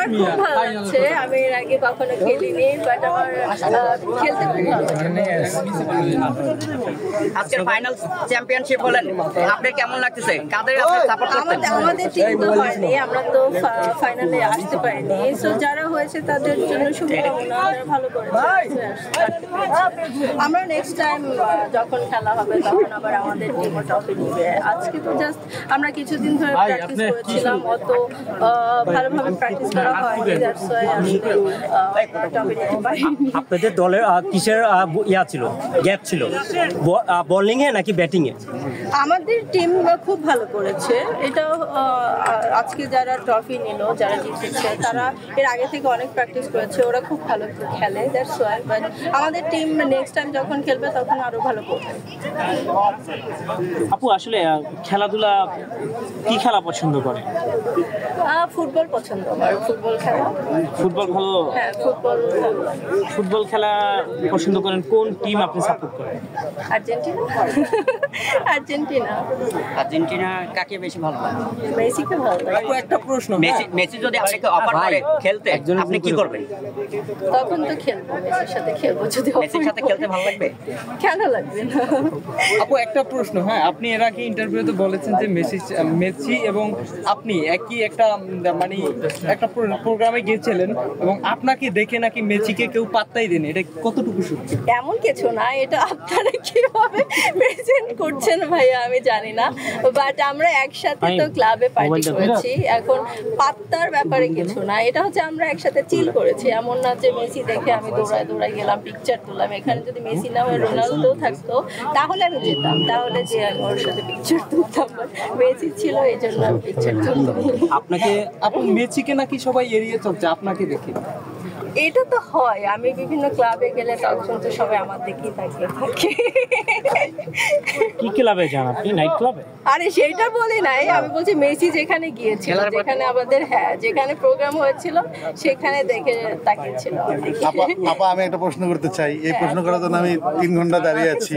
আমার খুব ভালো লাগছে। আমি এর আগে কখনো খেলিনি, বাট আমার খেলতে খুব ভালো লাগে। আজকের ফাইনাল চ্যাম্পিয়নশিপ হলেন, আপনার কেমন লাগতেছে? কাদের আপনি সাপোর্ট করতেন? আমাদের টিম তো হয়নি, আমরা তো ফাইনালে আসতে পারিনি। সো যারা হয়েছে তাদের জন্য শুভকামনা, তারা ভালো করেছে। আমরা নেক্সট টাইম যখন খেলা হবে তখন আবার আমাদের টিম ট্রফি নিবে। আজকে তো জাস্ট আমরা কিছুদিন ধরে প্র্যাকটিস করেছিলাম, অত ভালোভাবে প্র্যাকটিস করা হয়নি, দ্যাটস ওয়াই আসলে ট্রফি নিতে পারিনি। আপনাদের দলের কিসের ছিল, গ্যাপ ছিল, বোলিং এ নাকি ব্যাটিং এ? আমাদের টিম খুব ভালো করেছে। এটাও আজকে যারা ট্রফি নিল, যারা জিতেছে, তারা এর আগে থেকে অনেক প্র্যাকটিস করেছে, ওরা খুব ভালো খেলে, দ্যাটস ওয়াই। বাট আমাদের টিম নেক্সট টাইম যখন খেলবে তখন আরো ভালো করবে। আপু আসলে খেলাধুলা কি খেলা পছন্দ করে? ফুটবল পছন্দ আমার, ফুটবল খেলা। ফুটবল ভালো? হ্যাঁ, ফুটবল ভালো লাগে। ফুটবল খেলা পছন্দ করেন, কোন টিম আপনি সাপোর্ট করেন? আর্জেন্টিনা। আর্জেন্টিনা। আর্জেন্টিনা কাকে বেশি ভালো লাগে? মেসিকে ভালো লাগে। আপু একটা প্রশ্ন, মেসি যদি আপনাকে অফার করে খেলতে, আপনি কি করবেন? তখন তো খেলবো, মেসির সাথে খেলবো। যদি মেসির সাথে খেলতে ভালো লাগবে? কেন লাগবে না? আপু একটা প্রশ্ন, হ্যাঁ আপনি এর আগে ইন্টারভিউতে বলেছেন যে মেসি এবং আপনি একই একটা মানে একটা প্রোগ্রামে গিয়েছিলেন এবং আপনাকে দেখে নাকি মেসিকে কেউ পাত্তাই দেন, এটা কতটুকু সত্যি? এমন কিছু না, এটা আপনারা কিভাবে প্রেজেন্ট করছেন ভাইয়া আমি জানি না, বাট আমরা একসাথে তো ক্লাবে পার্টি করেছি। এখন পাত্তার ব্যাপারে কিছু না, এটা হচ্ছে আমরা একসাথে চিল করেছি। এমন না যে মেসি দেখে আমি দৌড়ায় গেলাম, পিকচার তুললাম। এখানে যদি মেসি না হয়ে রোনালদো থাকতো তাহলে আমি যেতাম, তাহলে যে আমি ওর সাথে পিকচার তুলতাম। মেসি ছিল এই জন্য আমি পিকচার তুলতাম। আপনাকে আপু মেসিকে নাকি সবাই এড়িয়ে চলছে আপনাকে দেখে? এটা তো হয়, আমি বিভিন্ন ক্লাবে গেলে তখন তো সবাই আমার দিকেই তাকিয়ে থাকে। কি ক্লাবে যান আপনি? নাইট ক্লাবে? আরে সেইটা বলি নাই, আমি বলছি মেসি যেখানে গিয়েছিল, যেখানে আমাদের যেখানে প্রোগ্রাম হয়েছিল সেখানে দেখে তাকিয়েছিল। আপা আমি একটা প্রশ্ন করতে চাই, এই প্রশ্ন করার জন্য আমি 3 ঘন্টা দাঁড়িয়ে আছি।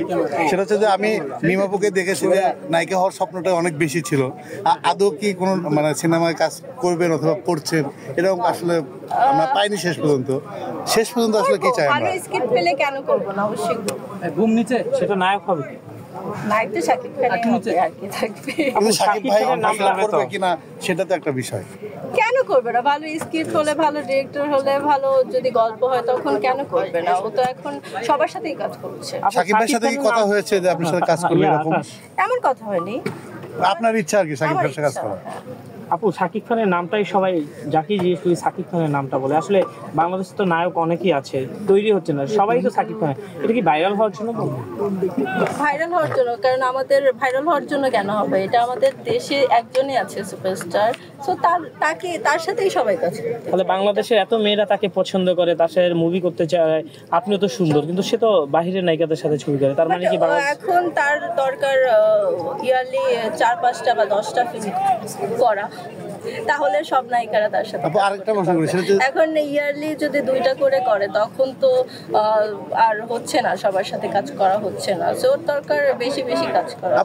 সেটা হচ্ছে যে আমি মিমাপুকে দেখেছি যে নায়িকা হওয়ার স্বপ্নটা অনেক বেশি ছিল। আদৌ কি কোনো মানে সিনেমায় কাজ করবেন অথবা করছেন, এরকম আসলে আমরা পাইনি শেষ পর্যন্ত আসলে কি চাই? ভালো স্ক্রিপ্ট পেলে কেন করবো না, অবশ্যই ঘুম নিচে সেটা নায়ক হবে কি? নায়ক তো শাকিব খানই হবে, আর কি থাকবে। কিন্তু শাকিব ভাই করবে কিনা সেটা তো একটা বিষয়। কেন করবে না? ভালো স্ক্রিপ্ট হলে, ভালো ডিরেক্টর হলে, ভালো যদি গল্প হয় তখন কেন করবে না? ও তো এখন সবার সাথেই কাজ করছে। শাকিব ভাইয়ের সাথে কি কথা হয়েছে যে আপনার সাথে কাজ করবে এরকম? এমন কথা হয়নি। আপনার ইচ্ছা আর কি শাকিব ভাইয়ের সাথে কাজ করা? আপু শাকিব খানের নামটাই সবাই যাকে জিজ্ঞেস করি শাকিব খানের নামটা বলে। আসলে বাংলাদেশে তো নায়ক অনেকেই আছে, তৈরি হচ্ছে না, সবাই তো শাকিব খান। এটা কি ভাইরাল হওয়ার জন্য? ভাইরাল হওয়ার জন্য, কারণ আমাদের ভাইরাল হওয়ার জন্য কেন হবে? এটা আমাদের দেশে একজনই আছে সুপারস্টার, সো তার সাথেই সবাই কাজ করে। তাহলে বাংলাদেশের এত মেয়েরা তাকে পছন্দ করে, তার সাথে মুভি করতে চায়, আপনিও তো সুন্দর, কিন্তু সে তো বাহিরের নায়িকাদের সাথে ছবি করে, তার মানে কি এখন তার দরকার ইয়ারলি 4-5টা বা 10টা ফিল্ম করা, তাহলে সব নায়িকারা তার সাথে। আরেকটা প্রশ্ন করি, এখন ইয়ারলি যদি 2টা করে তখন তো আর হচ্ছে না, সবার সাথে কাজ করা হচ্ছে না, সো দরকার বেশি কাজ করা।